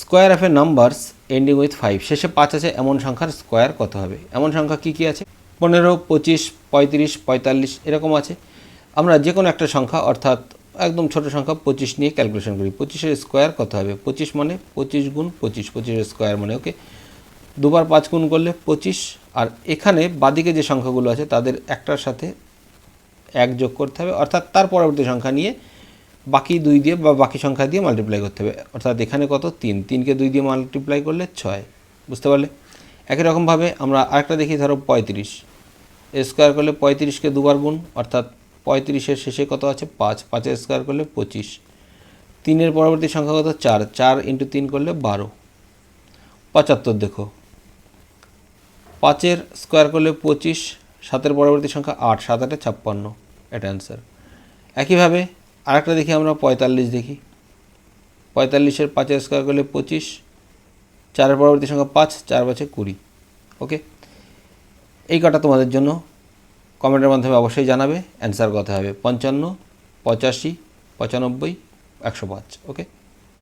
Square of A numbers ending with 5, শেষে 5 আছে এমন সংখ্যার স্কোয়ার কত হবে? এমন সংখ্যা কী কী আছে? 15, 25, 35, 45 এরকম আছে। আমরা যে কোনো একটা সংখ্যা অর্থাৎ একদম ছোট সংখ্যা 25 নিয়ে ক্যালকুলেশন করি। 25-এর স্কোয়ার কত হবে? 25 মানে 25 গুণ 25, 25-এর স্কোয়ার মানে ওকে 2 বার 5 গুণ করলে 25। আর এখানে বাদিকে যে সংখ্যাগুলো আছে তাদের একটার সাথে 1 যোগ করতে হবে, অর্থাৎ তার পরবর্তী সংখ্যা নিয়ে বাকি 2 দিয়ে বা বাকি সংখ্যা দিয়ে মাল্টিপ্লাই করতে হবে। অর্থাৎ এখানে কত? 3, 3কে 2 দিয়ে মাল্টিপ্লাই করলে 6। বুঝতে পারলে? একই রকমভাবে আমরা আরেকটা দেখি, ধরো 35, এর স্কোয়ার করলে 35কে 2 বার গুণ, অর্থাৎ 35-এর শেষে কত আছে? 5, 5-এর স্কোয়ার করলে 25। 3-এর পরবর্তী সংখ্যা কত? 4, 4 × 3 করলে 12। 75 দেখো, 5-এর স্কোয়ার করলে 25, 7-এর পরবর্তী সংখ্যা 8, 7 8 56, এটা অ্যান্সার। একইভাবে আরেকটা দেখি আমরা 45 দেখি। 45-এর 5-এর স্কোয়ার করলে 25, 4-এর পরবর্তী সংখ্যা 5, 4 5 20। ওকে, এই কটা তোমাদের জন্য কমেন্টের মাধ্যমে অবশ্যই জানাবে। অ্যান্সার কত হবে? 55, 85, 95, 105। ওকে।